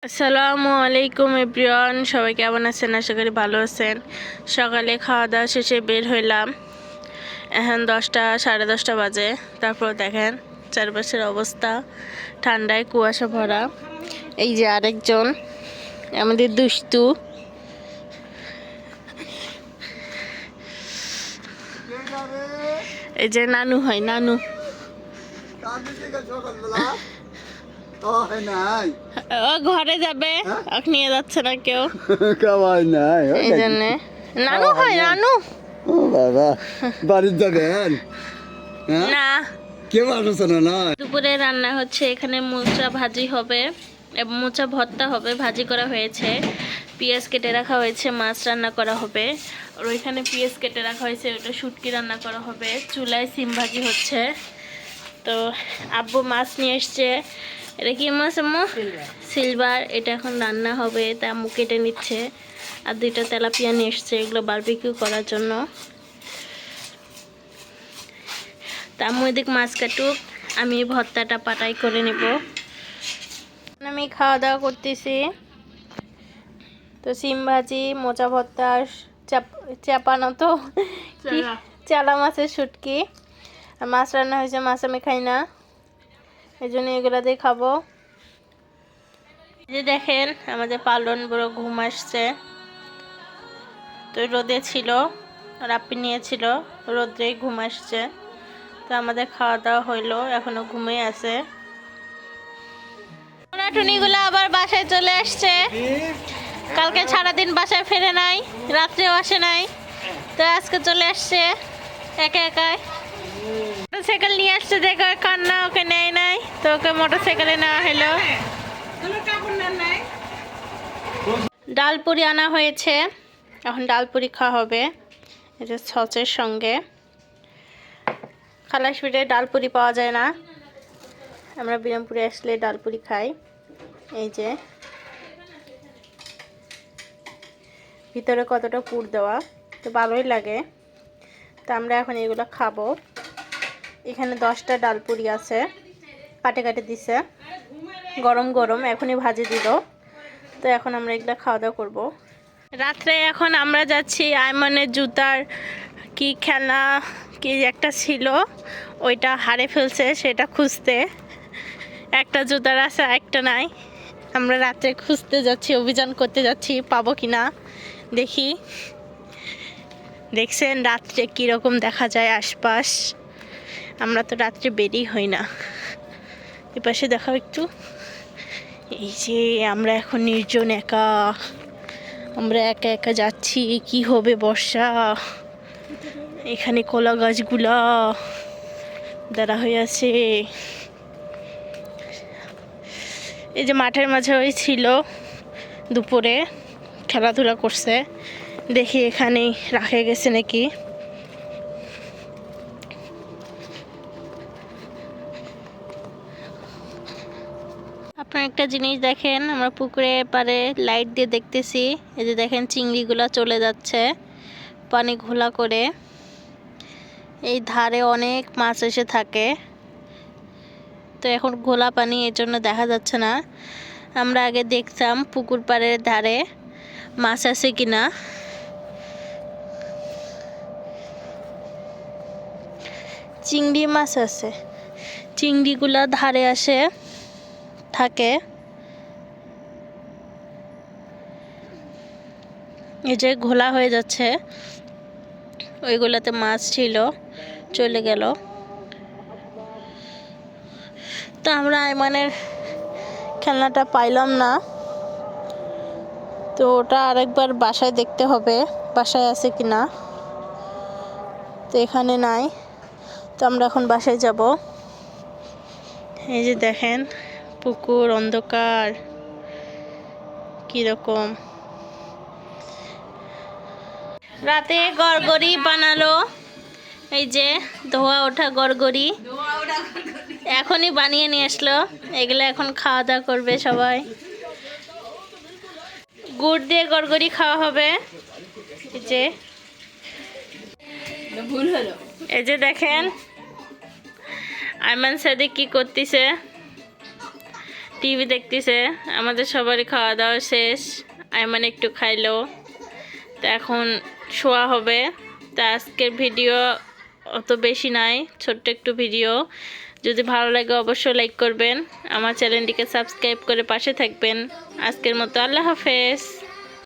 আসসালামু আলাইকুম এভরিওয়ান, সবাই কেমন আছেন? আশা করি ভালো আছেন। সকালে খাওয়া দাওয়া শেষে বের হইলাম। এখন 10টা সাড়ে 10টা বাজে। তারপর দেখেন চারপাশের অবস্থা, ঠান্ডায় কুয়াশা ভরা। এই যে আরেকজন আমাদের দুষ্টু, এই যে নানু হয় নানু। ও ঘরে যাবে, ওকে নিয়ে যাচ্ছে না কেউ, এই জন্যে নানু হয় নানু। ও বাবা, বাড়ি যাবেন না, কেউ আসছে না। দুপুরে রান্না হচ্ছে, এখানে মোচা ভাজি হবে এবং মোচা ভর্তা হবে, ভাজি করা হয়েছে, পেঁয়াজ কেটে রাখা হয়েছে, মাছ রান্না করা হবে। আর ওইখানে পেঁয়াজ কেটে রাখা হয়েছে, ওটা শুটকি রান্না করা হবে। চুলায় সিম ভাজি হচ্ছে। তো আব্বু মাছ নিয়ে এসছে। এটা কি মাছ আম্মু? সিলভার। এটা এখন রান্না হবে, তা আম্মু কেটে নিচ্ছে। আর 2টা তেলাপিয়া নিয়ে এসছে, এগুলো বারবিকিউ করার জন্য। তা আম্মু এদিক মাছ কাটুক, আমি ভর্তাটা পাটাই করে নেব। আমি খাওয়া দাওয়া করতেছি। তো সিম ভাজি, মোচা ভর্তা, চাপানো তো চালা মাছের শুটকি, আর মাছ রান্না হয়েছে। মাছ আমি খাই না, এই জন্য এগুলো দিয়ে খাবো। এই যে দেখেন আমাদের পালন বড় ঘুম আসছে। তো রোদে ছিল, রাপ্পি নিয়েছিল, রোদ্রে ঘুম আসছে। তো আমাদের খাওয়া দাওয়া হইলো, এখনো ঘুমিয়ে আছে। টুনিগুলো আবার বাসায় চলে আসছে। কালকে সারাদিন বাসায় ফেরে নাই, রাত্রেও আসে নাই। তো আজকে চলে আসছে একা একাই। মোটরসাইকেল নিয়ে আসছে, দেখো কান্না, ওকে নেয় নাই, তো ওকে মোটরসাইকেলে নেওয়া হলো। ডালপুরি আনা হয়েছে, এখন ডালপুরি খাওয়া হবে। এটা সসের সঙ্গে। খালাসপুরে ডালপুরি পাওয়া যায় না, আমরা বিরামপুরে আসলে ডালপুরি খাই। এই যে ভিতরে কতটা পুর দেওয়া, তো ভালোই লাগে। তো আমরা এখন এগুলো খাবো। এখানে 10টা ডালপুরি আছে, কাটে কাটে দিছে, গরম গরম এখনই ভাজি দিল। তো এখন আমরা এগুলো খাওয়া দাওয়া করবো। রাত্রে এখন আমরা যাচ্ছি আইমনের জুতার কি খেলনা কি একটা ছিল, ওইটা হারে ফেলছে, সেটা খুঁজতে। একটা জুতার আছে, একটা নাই। আমরা রাত্রে খুঁজতে যাচ্ছি, অভিযান করতে যাচ্ছি, পাবো কিনা দেখি। দেখছেন রাত্রে কীরকম দেখা যায় আশপাশ, আমরা তো রাত্রে বেরিয়ে হই না। এপাশে দেখাও একটু। এই যে আমরা এখন নির্জন, একা, আমরা একা একা যাচ্ছি। কি হবে বর্ষা, এখানে কলা গাছগুলা দাঁড়া হয়ে আছে। এই যে মাঠের মাঝে ওই ছিল, দুপুরে খেলাধুলা করছে, দেখি এখানেই রাখে গেছে নাকি। আপনার একটা জিনিস দেখেন, আমরা পুকুরে পারে লাইট দিয়ে দেখতেছি। এই যে দেখেন চিংড়িগুলা চলে যাচ্ছে পানি ঘোলা করে। এই ধারে অনেক মাছ এসে থাকে, তো এখন ঘোলা পানি, এর জন্য দেখা যাচ্ছে না। আমরা আগে দেখতাম পুকুর পাড়ের ধারে মাছ আছে কিনা। চিংড়ি মাছ আছে, চিংড়িগুলা ধারে আসে থাকে। এই যে ঘোলা হয়ে যাচ্ছে, ওইগুলাতে মাছ ছিল, চলে গেল। তো আমরা আইমানের খেলনাটা পাইলাম না, তো ওটা আরেকবার বাসায় দেখতে হবে, বাসায় আছে কিনা। তো এখানে নাই, তো আমরা এখন বাসায় যাব। এই যে দেখেন পুকুর, অন্ধকার কিরকম। রাতে গড়গড়ি বানালো, এই যে ধোয়া ওঠা গড়গড়ি এখনই বানিয়ে নিয়ে আসলো। এগুলো এখন খাওয়া দাওয়া করবে সবাই, গুড় দিয়ে গড়গড়ি খাওয়া হবে। এই যে দেখেন আইমান সাদিক কি করতেছে, টিভি দেখতেছে। আমাদের সবারই খাওয়া দাওয়া শেষ, আইমান একটু খাইলো। তো এখন শোয়া হবে। তো আজকের ভিডিও অত বেশি নাই, ছোট্ট একটু ভিডিও। যদি ভালো লাগে অবশ্যই লাইক করবেন, আমার চ্যানেলটিকে সাবস্ক্রাইব করে পাশে থাকবেন। আজকের মতো আল্লাহ হাফেজ।